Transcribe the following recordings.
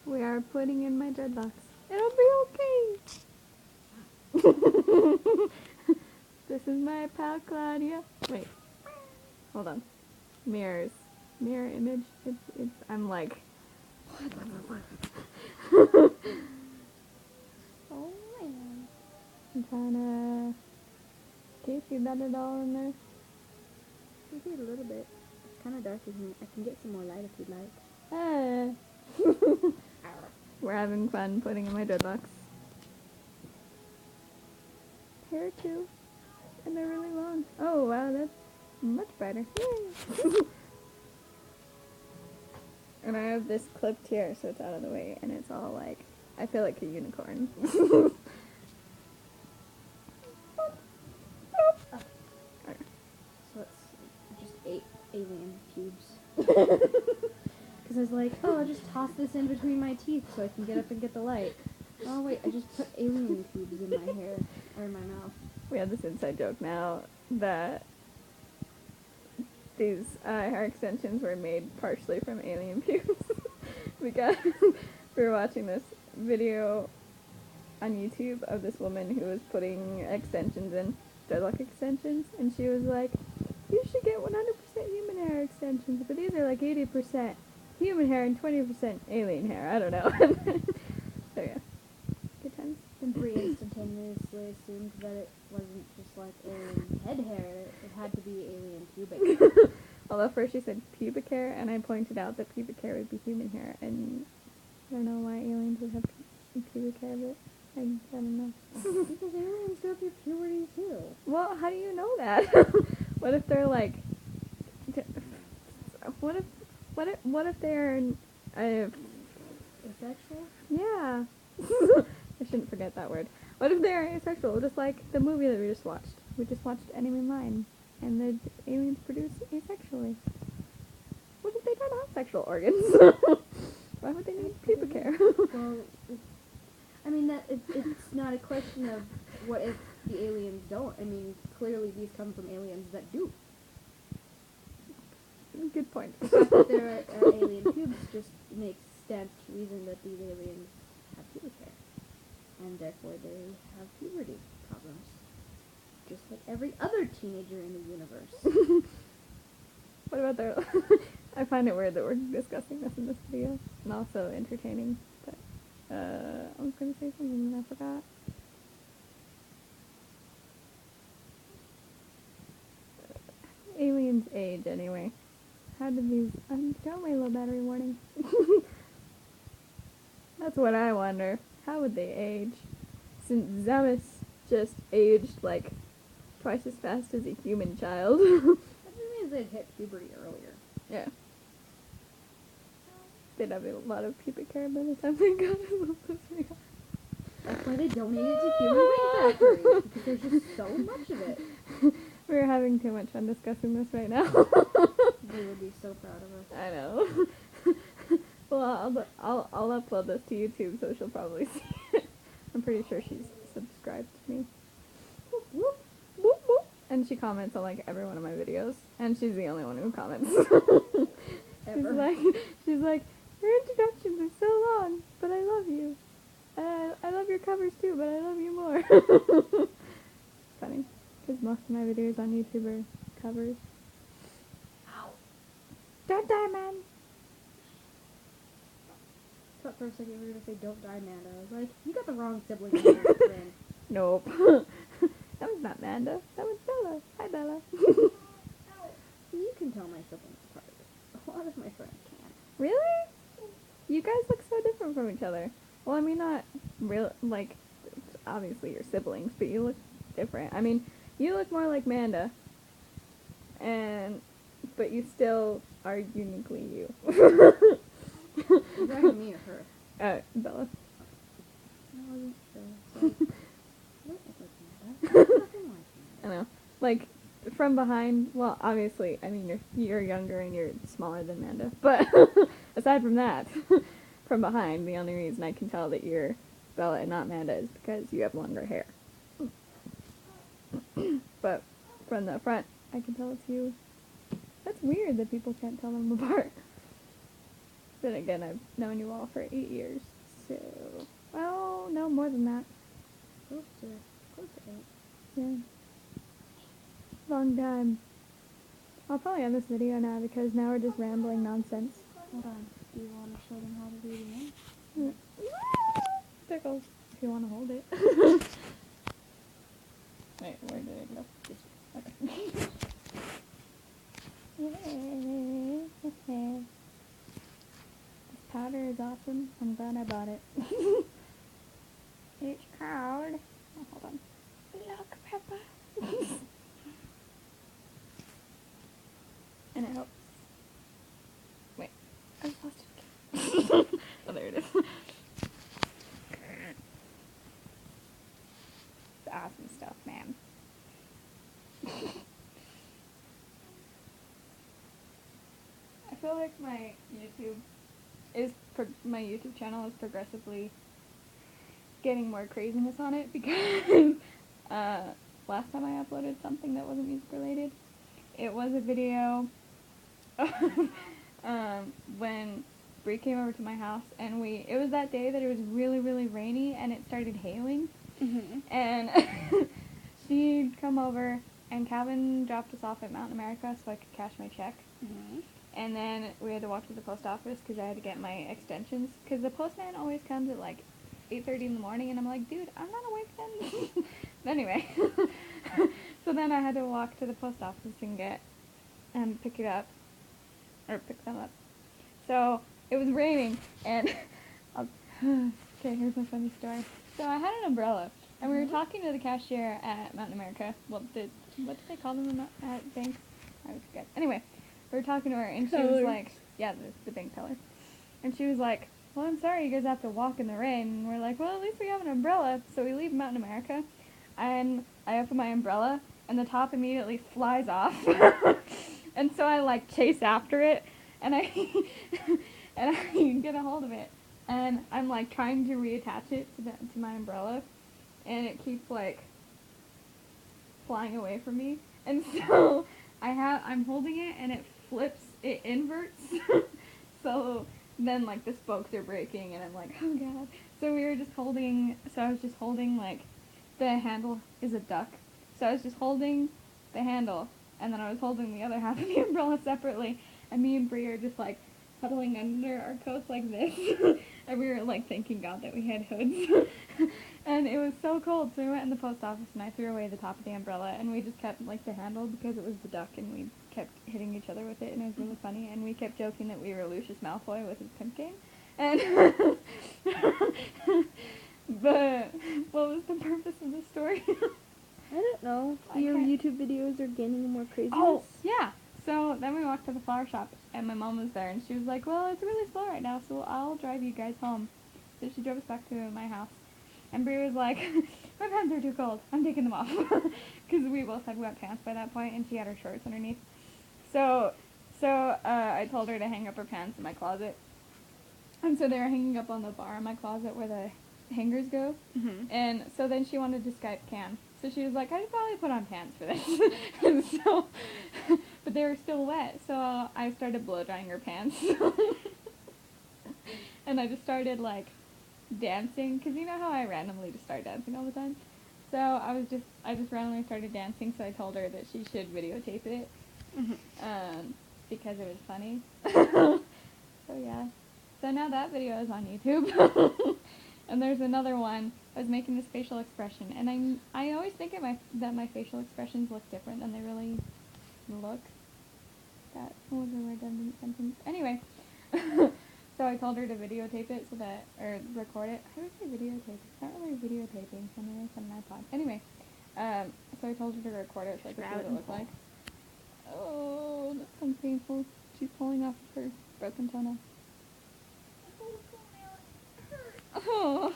We are putting in my dreadlocks. It'll be okay. This is my pal Claudia. Wait. Hold on. Mirrors. Mirror image. I'm like... Oh man. I'm trying to... Can you see that at all in there? I see it a little bit. It's kind of dark in here. I can get some more light if you'd like. We're having fun putting in my dreadlocks. Hair too. And they're really long. Oh wow, that's much brighter. Yay! And I have this clipped here so it's out of the way and it's all like, I feel like a unicorn. Okay. So it's just 8 alien cubes. Because I was like, oh, I'll just toss this in between my teeth so I can get up and get the light. Oh wait, I just put alien cubes in my hair, or in my mouth. We have this inside joke now that these hair extensions were made partially from alien pubes. Because we were watching this video on YouTube of this woman who was putting extensions in, dreadlock extensions, and she was like, you should get 100% human hair extensions, but these are like 80% human hair and 20% alien hair. I don't know. So yeah, good times. And Bree instantaneously assumed that it wasn't just like alien head hair, it had to be alien pubic hair. Although first she said pubic hair, and I pointed out that pubic hair would be human hair, and I don't know why aliens would have pubic hair, but I don't know. Because aliens go through puberty too. Well, how do you know that? What if they're like, what if they're, Asexual? yeah. I shouldn't forget that word. What if they're asexual, just like the movie that we just watched? We just watched Enemy Mine, and the aliens produce asexually. What if they don't have sexual organs? Why would they need pubic hair? Well, I mean, it's not a question of what if the aliens don't. I mean, clearly these come from aliens that do. Good point. The fact that there are alien pubes just makes sense to reason that these aliens have pubic hair. And therefore they have puberty problems. Just like every other teenager in the universe. What about their... I find it weird that we're discussing this in this video, and also entertaining, but, I was gonna say something and I forgot. Aliens age, anyway. How did these... Don't wait, low battery warning. That's what I wonder. How would they age? Since Zemus just aged, like, twice as fast as a human child. That just means they'd hit puberty earlier. Yeah. They'd have a lot of pubic hair by the time they got to the That's why they donated it to Human Wing Factory. Because there's just so much of it. We're having too much fun discussing this right now. They would be so proud of us. I know. Well, I'll upload this to YouTube, so she'll probably see it. I'm pretty sure she's subscribed to me. Whoop, whoop, whoop, whoop. And she comments on like every one of my videos, and she's the only one who comments. Ever. She's like, your introductions are so long, but I love you. I love your covers too, but I love you more. It's funny, because most of my videos on YouTube are covers. Ow. Don't die, man. I thought for a second you were going to say, don't die, Amanda. I was like, you got the wrong sibling in there, friend. Nope. That was not Manda. That was Bella. Hi, Bella. You can tell my siblings apart. A lot of my friends can't. Really? You guys look so different from each other. Well, I mean, not real, like, obviously you're siblings, but you look different. I mean, you look more like Manda, but you still are uniquely you. You're talking me or her? Bella. No, I wasn't sure. So, look like Amanda. Nothing like I know. Like, from behind, well, obviously, I mean, you're younger and you're smaller than Manda, but aside from that, from behind, the only reason I can tell that you're Bella and not Manda is because you have longer hair. But from the front, I can tell it's you. That's weird that people can't tell them apart. Then again, I've known you all for 8 years, so... Well, no, more than that. Close to 8. Yeah. Long time. I'll probably end this video now because now we're just rambling nonsense. Hold on. Do you want to show them how to do it again? Tickles. If you want to hold it. Wait, where did it go? Okay. This powder is awesome. I'm glad I bought it. It's called... Oh, hold on. Black pepper. And it helps. Wait. I lost it again. Oh, there it is. It's awesome stuff, man. I feel like my YouTube channel is progressively getting more craziness on it because last time I uploaded something that wasn't music related, it was a video when Brie came over to my house and it was that day that it was really, really rainy and it started hailing. Mm-hmm. And she'd come over and Calvin dropped us off at Mountain America so I could cash my check. Mm-hmm. And then we had to walk to the post office because I had to get my extensions. Because the postman always comes at like 8:30 in the morning, and I'm like, dude, I'm not awake then. But anyway, so then I had to walk to the post office and pick them up. So it was raining, and okay, here's my funny story. So I had an umbrella, and we were talking to the cashier at Mountain America. Well, what did they call them at banks? I always forget. Anyway. We were talking to her, and she was like, yeah, the bank teller. And she was like, well, I'm sorry you guys have to walk in the rain. And we're like, well, at least we have an umbrella. So we leave Mountain America, and I open my umbrella, and the top immediately flies off. And so I, like, chase after it, and I get a hold of it. And I'm, like, trying to reattach it to my umbrella, and it keeps, like, flying away from me. And so I'm holding it, and it inverts. So then, like, the spokes are breaking, and I'm like, oh god. So I was just holding, like, the handle is a duck. So I was just holding the handle, and then I was holding the other half of the umbrella separately, and me and Brie are just, like, huddling under our coats like this. And we were, like, thanking God that we had hoods. And it was so cold, so we went in the post office, and I threw away the top of the umbrella, and we just kept, like, the handle because it was the duck, and we kept hitting each other with it, and it was really funny, and we kept joking that we were Lucius Malfoy with his pimp game. And but what was the purpose of the story? I don't know. Your YouTube videos are gaining more craziness. Oh, yeah. So then we walked to the flower shop, and my mom was there, and she was like, well, it's really slow right now, so I'll drive you guys home. So she drove us back to my house. And Brie was like, my pants are too cold. I'm taking them off. Because we both had wet pants by that point, and she had her shorts underneath. So I told her to hang up her pants in my closet. And so they were hanging up on the bar in my closet where the hangers go. Mm-hmm. And so then she wanted to Skype Cam. So she was like, I should probably put on pants for this. And so, but they were still wet. So I started blow drying her pants. And I just started, like, dancing, because you know how I randomly just start dancing all the time? So I just randomly started dancing, so I told her that she should videotape it, because it was funny. So yeah. So now that video is on YouTube. And there's another one. I was making this facial expression, and I always think that my facial expressions look different than they really look. That was a redundant sentence. Anyway. So I told her to videotape it or record it. I would say videotape. It's not really videotaping. It's on an iPod. Anyway, so I told her to record it so I could see what it looked like. Oh, that sounds painful. She's pulling off her broken toenail. Oh,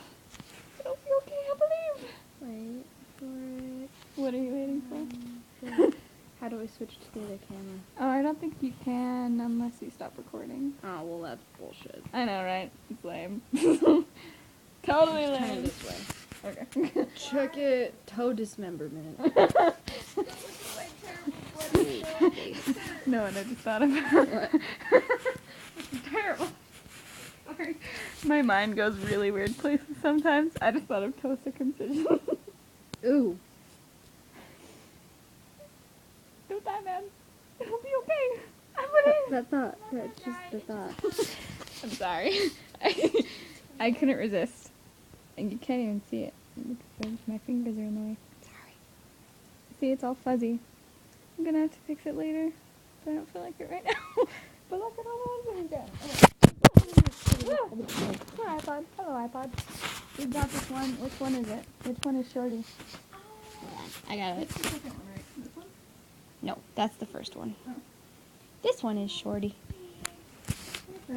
it'll be okay, I believe. Wait for it. What are you waiting for? How do I switch to the other camera? Oh, I don't think you can unless you stop recording. Oh, well, that's bullshit. I know, right? It's lame. Totally lame. Turn it this way. Okay. Check it. Toe dismemberment. No, I just thought of it. What? This is terrible. Sorry. My mind goes really weird places sometimes. I just thought of toe circumcision. Ooh. Don't die, man. It'll be okay. I'm winning. That thought. That's just the thought. I'm sorry. I couldn't resist. And you can't even see it. Because my fingers are in the way. Sorry. See, it's all fuzzy. I'm gonna have to fix it later. But I don't feel like it right now. But look at all the ones I got. Poor iPod. Hello, iPod. We got this one. Which one is it? Which one is Shorty? I got it. It's the second one, right? This one? No, that's the first one. Oh. This one is Shorty. Do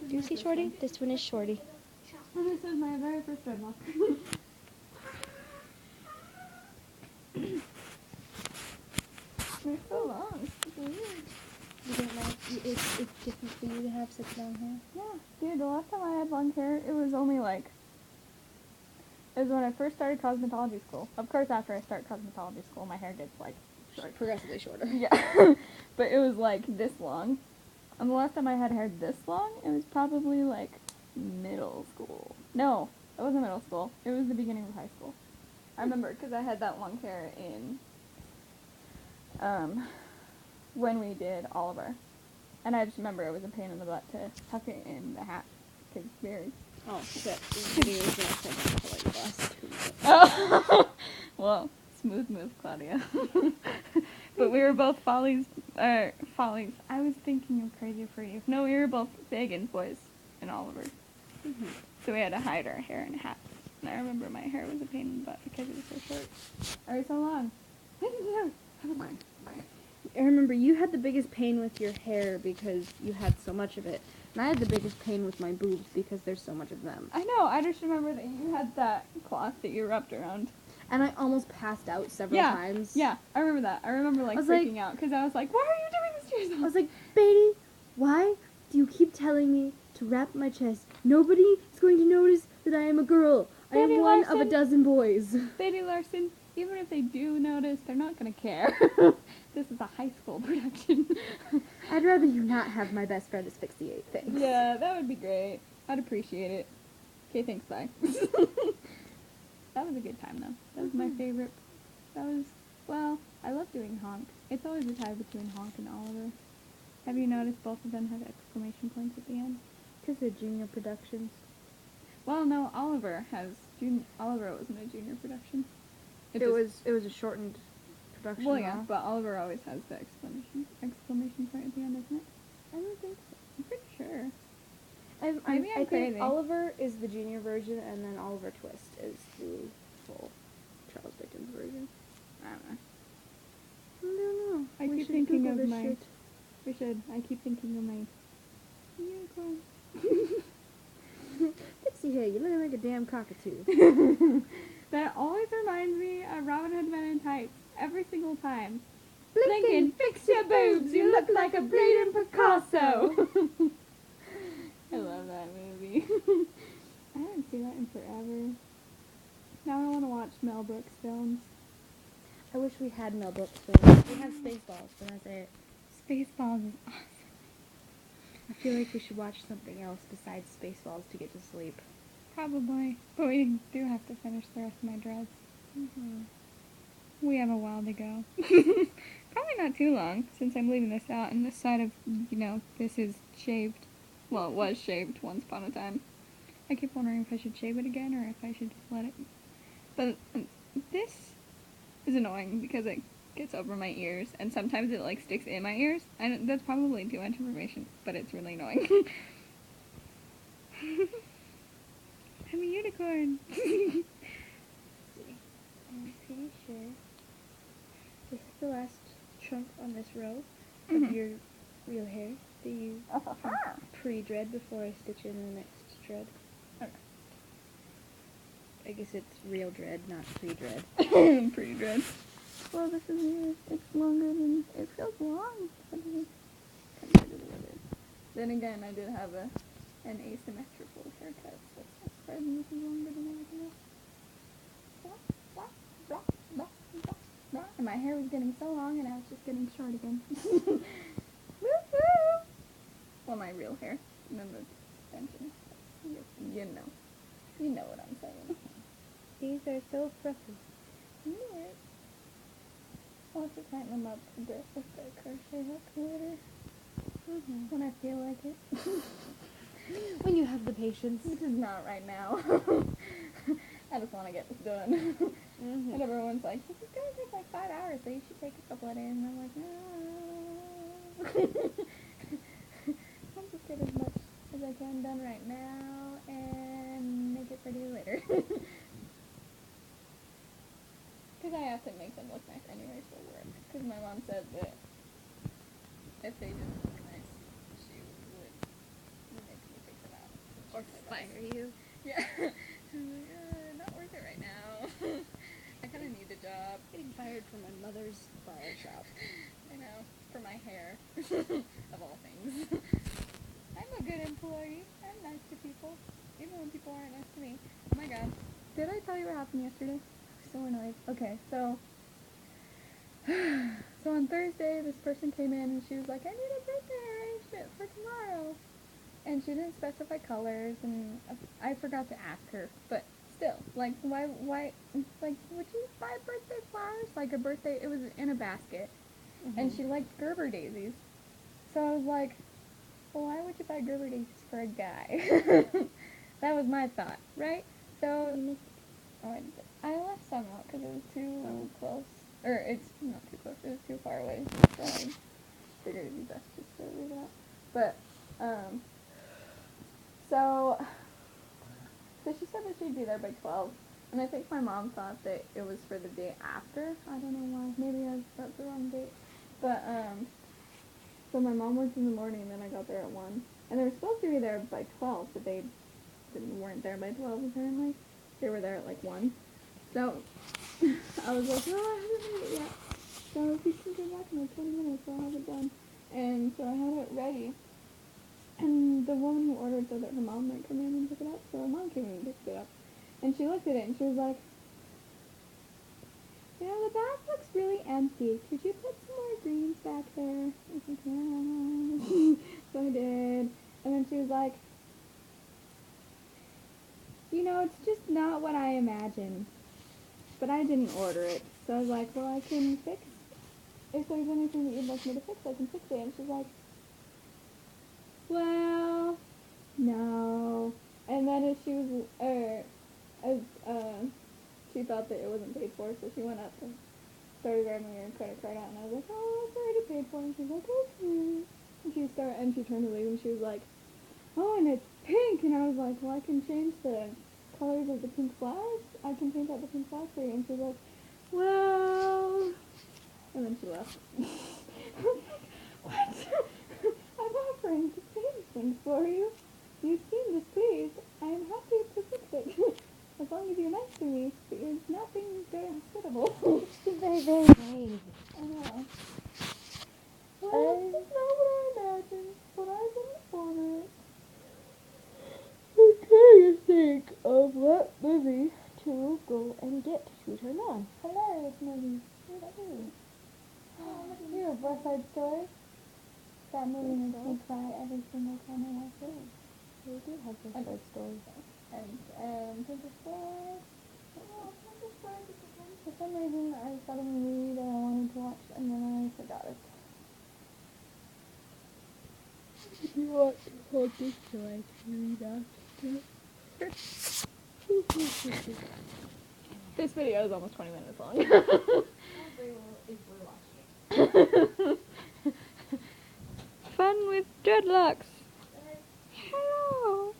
Do you see Shorty? This one is Shorty. Oh, this is my very first dreadlock. They're so long. It's weird. You don't like, it's different for you to have such long hair. Yeah, dude, the last time I had long hair, it was only like, it was when I first started cosmetology school. Of course, after I start cosmetology school, my hair gets like short. Progressively shorter. Yeah, but it was like this long. And the last time I had hair this long, it was probably like middle school. No, it wasn't middle school. It was the beginning of high school. I remember because I had that long hair in when we did Oliver. And I just remember it was a pain in the butt to tuck it in the hat. Cause very... Oh, shit. The video is going to send out to like the last 2 minutes. Oh! Well, smooth move, Claudia. But we were both follies. I was thinking of Crazy for You. No, we were both Bagans boys in Oliver. Mm-hmm. So we had to hide our hair in hats. And I remember my hair was a pain in the butt because it was so short. Or so long. I remember you had the biggest pain with your hair because you had so much of it. And I had the biggest pain with my boobs because there's so much of them. I know, I just remember that you had that cloth that you wrapped around. And I almost passed out several times. Yeah, I remember that. I remember like freaking out because I was like, why are you doing this to yourself? I was like, Beatty, why do you keep telling me to wrap my chest? Nobody is going to notice that I am a girl. I Beatty am one Larson. of a dozen boys. Beatty Larson, even if they do notice, they're not going to care. This is a high school production. I'd rather you not have my best friend asphyxiate things. Yeah, that would be great. I'd appreciate it. Okay, thanks, bye. That was a good time, though. That was my favorite. That was, well, I love doing Honk. It's always a tie between Honk and Oliver. Have you noticed both of them have exclamation points at the end? Because they're junior productions. Well, no, Oliver has, Oliver wasn't a junior production. It was a shortened production. Well, yeah, but Oliver always has the exclamation point at the end, doesn't it? I don't think so. I'm pretty sure. I I'm crazy. think Oliver is the junior version, and then Oliver Twist is the full Charles Dickens version. I don't know. I don't know. I We keep should thinking Google of this my... shit. We should. I keep thinking of my... unicorn. Pixie hair, you're looking like a damn cockatoo. That always reminds me of Robin Hood Men in Tights. Every single time. Blinkin', fix your boobs, you look like a bleeding Picasso. I love that movie. I haven't seen that in forever. Now I want to watch Mel Brooks films. I wish we had Mel Brooks films. We have Spaceballs, but that's it. Spaceballs is awesome. I feel like we should watch something else besides Spaceballs to get to sleep. Probably. But we do have to finish the rest of my dreads. Mm-hmm. We have a while to go. Probably not too long, since I'm leaving this out, and this side of, this is shaved. Well, it was shaved once upon a time. I keep wondering if I should shave it again, or if I should just let it. But this is annoying, because it gets over my ears, and sometimes it, sticks in my ears. That's probably too much information, but it's really annoying. I'm a unicorn! I'm pretty sure this is the last chunk on this row Mhm. of your real hair that you pre-dread before I stitch in the next dread. Okay. I guess it's real dread, not pre-dread. Pre-dread. Well, this is weird. It's longer than... It feels long. Then again, I did have an asymmetrical haircut, so it's not surprising this is longer than everything else. And my hair was getting so long, and I was just getting short again. Woo-hoo! Well, my real hair, and then the extension. You know. You know what I'm saying. These are so fluffy. You know it. I'll have to tighten them up a bit with the crochet hook later. Mm-hmm. When I feel like it. When you have the patience. Which is not right now. I just want to get this done. Mm-hmm. And everyone's like, this is going to take like 5 hours, so you should take a couple of days. And I'm like, no. I'll just get as much as I can done right now and make it pretty later. Because I have to make them look nice anyways for work. Because my mom said that if they didn't look nice, she would make me take them out. Or fire you. Yeah. She's like, not worth it right now. I kind of need the job. Getting fired from my mother's flower shop. I know. For my hair. Of all things. I'm a good employee. I'm nice to people. Even when people aren't nice to me. Oh my god. Did I tell you what happened yesterday? So annoyed. Okay, so on Thursday, this person came in and she was like, I need a birthday arrangement for tomorrow. And she didn't specify colors, and I forgot to ask her, but still, like, why, like, would you buy birthday flowers? Like, a birthday, it was in a basket, and she liked Gerber daisies. So I was like, well, why would you buy Gerber daisies for a guy? That was my thought, right? So, I left some out because it was too close. Or, it's not too close, it was too far away. So I figured it'd be best just to leave it out. But, so she said that she'd be there by 12. And I think my mom thought that it was for the day after. I don't know why. Maybe I got the wrong date. But, so my mom worked in the morning, and then I got there at 1. And they were supposed to be there by 12, but they weren't there by 12, apparently. They were there at, like, 1. So, I was like, no, I haven't made it yet. So if you can come back in like 20 minutes, I'll have it done. And so I had it ready. And the woman who ordered said that her mom might come in and pick it up. So her mom came in and picked it up. And she looked at it and she was like, you know, the back looks really empty. Could you put some more greens back there? I was like, yeah. So I did. And then she was like, you know, it's just not what I imagined. But I didn't order it. So I was like, well, I can fix. If there's anything that you'd like me to fix, I can fix it. And she's like, well, no. And then as she was, she thought that it wasn't paid for, so she went up and started grabbing her credit card out, and I was like, oh, it's already paid for. And she's like, okay. And she turned to leave, and she was like, oh, and it's pink. And I was like, well, I can change the colors of the pink flowers. I can paint out the pink flowers for you. And she's like, well, and then she left. I was like, what? I'm offering to change things for you. You seem displeased. I am happy to fix it. As long as you're nice to me. But you're not being very hospitable. She's very, very vague. I know. Well, it's not what I imagined, but I didn't order it. I'm trying to think of what movie to go and get to shoot her mom. Hilarious movie. What did I do? You, West Side Story? That movie makes me cry every single time I watch it. We do have West Side Story. And Princess Bride. Oh, Princess Bride is again. For some reason, I saw the movie that I wanted to watch, and then I forgot it. You want to hold this so I can read after? This video is almost 20 minutes long. If we're watching it. Fun with dreadlocks. Hello.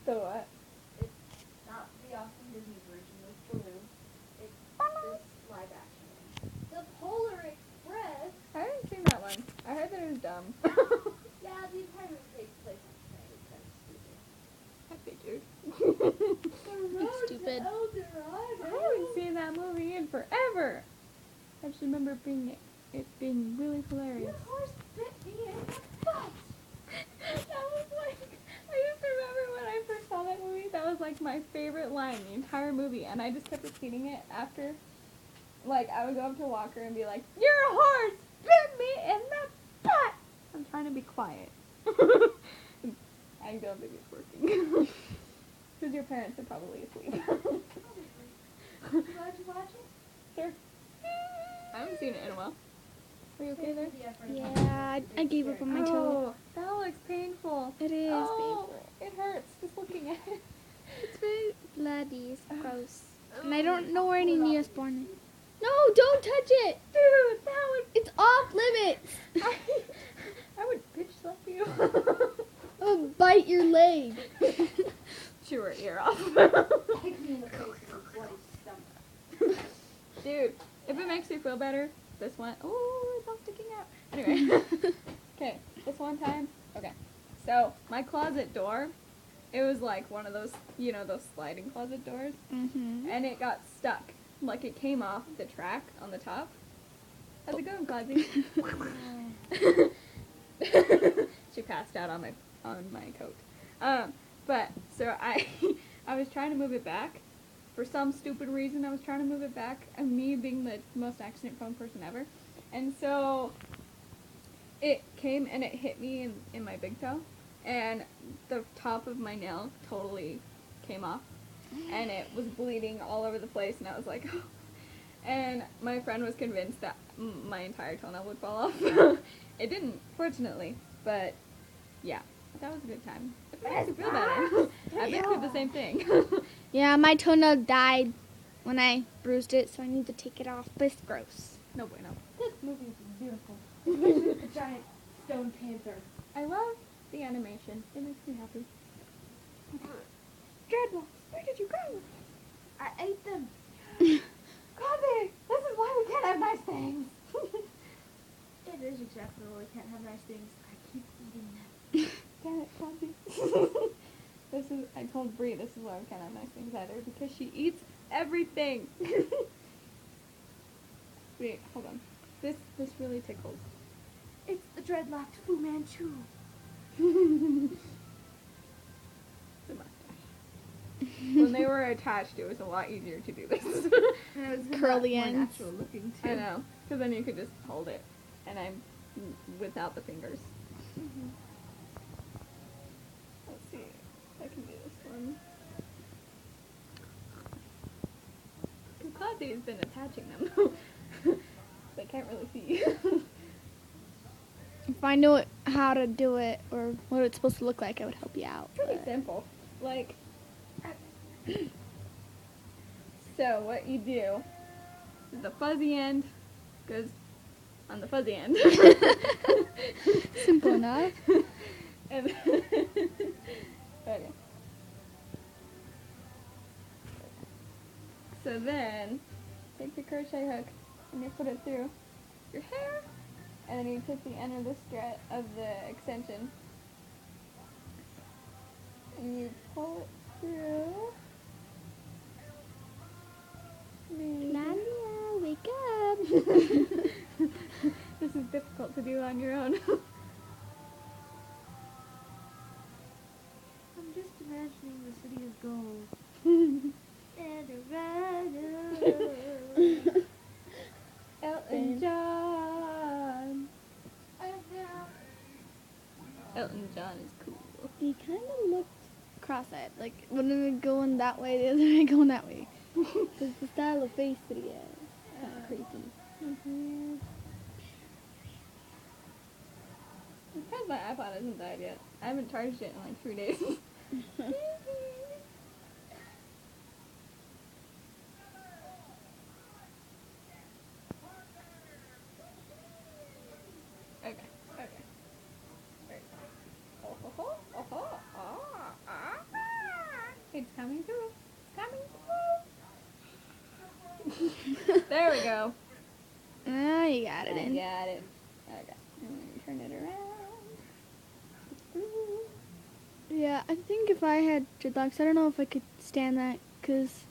The what? It's not the awesome Disney version with Baloo. It's this live action one. The Polar Express. I haven't seen that one. I heard that it was dumb. Yeah, the entire movie takes place on the train. It's kind of stupid. I figured. The Road Stupid. to El Dorado. I haven't seen that movie in forever. I just remember it being really hilarious. The horse bit me in the butt. That was like, I just remember when I first saw that movie, that was was like my favorite line in the entire movie, and I just kept repeating it after. Like, I would go up to Walker and be like, "You're a horse! Bit me in the butt!" I'm trying to be quiet. I don't think it's working. Because your parents are probably asleep. Glad you watch it? Sure. I haven't seen it in a while. Are you okay there? Yeah, I gave up on my toe. Oh, that looks painful. It is painful. It hurts just looking at it. It's very bloody. It's gross. And I don't know where any Neosporin is. No, don't touch it! Dude, that would... It's off limits! I would bitch slap you. I would bite your leg. Chew her ear off. Kick me in the face with a bloody stump. Dude, if it makes you feel better, this one... Oh, it's all sticking out. Anyway. Okay, this one time... Okay. So, my closet door, it was like one of those, you know, those sliding closet doors. Mm-hmm. And it got stuck. Like, it came off the track on the top. How's it going, Clodsy? She passed out on my coat. But so I was trying to move it back. For some stupid reason, I was trying to move it back. And me being the most accident-prone person ever, and so it came and it hit me in my big toe, and the top of my nail totally came off, and it was bleeding all over the place. And I was like, oh. And my friend was convinced that my entire toenail would fall off. It didn't, fortunately, but yeah, that was a good time. It makes you feel better. I've been through the same thing. Yeah, my toenail died when I bruised it, so I need to take it off, but it's gross. No bueno. This movie is beautiful. Especially with the giant stone panther. I love the animation. It makes me happy. Dreadlocks, where did you go? I ate them. Cosby, this is why we can't have nice things. It is exactly why we can't have nice things. I keep eating them. Damn it, Cosby. I told Brie this is why we can't have nice things either, because she eats everything. Wait, hold on. This really tickles. It's the dreadlocked Fu Manchu. The mustache. When they were attached, it was a lot easier to do this. And it was Curly more ends. natural looking too. I know, because then you could just hold it, and I'm without the fingers. Mm-hmm. Let's see if I can do this one. Cosby has been attaching them. They can't really see. If I knew how to do it or what it's supposed to look like, I would help you out. Pretty but- simple. Like, so what you do is the fuzzy end goes on the fuzzy end. Simple enough. And okay. So then, take the crochet hook and you put it through your hair, and then you take the end of the strut of the extension and you pull it through. Nadia, wake up. This is difficult to do on your own. I'm just imagining the city of gold. Elton John. Elton John is cool. He kind of looked cross-eyed. Like, one of them going that way, the other one going that way. Because the style of face that he has. Kind of creepy. I'm surprised my iPod hasn't died yet. I haven't charged it in like 3 days. Okay. Right. Oh ho ho, oh ho, It's coming through. There we go. Ah, you got it I in. got it. Okay. And then turn it around. Yeah, I think if I had dreadlocks, I don't know if I could stand that, because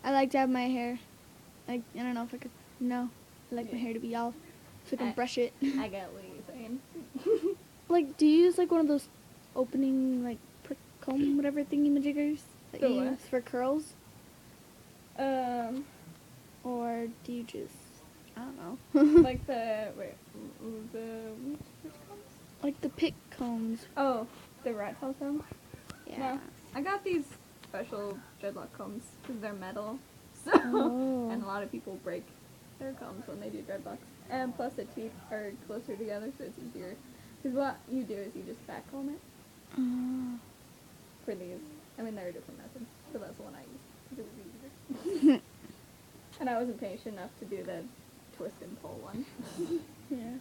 I like to have my hair, like, I don't know if I could, no, I like my hair to be all, so I can brush it. I get what you're saying. Like, do you use, like, one of those opening, like, prick comb, whatever thingy-majiggers? that For you what? use for curls? Um, Or do you just, I don't know. like the which combs? Like the pick combs. Oh, the rat tail combs. Yeah. No, I got these special dreadlock combs because they're metal. So, Oh. and a lot of people break their combs when they do dreadlocks. And plus the teeth are closer together, so it's easier. Because what you do is you just back comb it for these. I mean, there are different methods, but that's the one I used because it was easier. And I wasn't patient enough to do the twist and pull one. Yeah.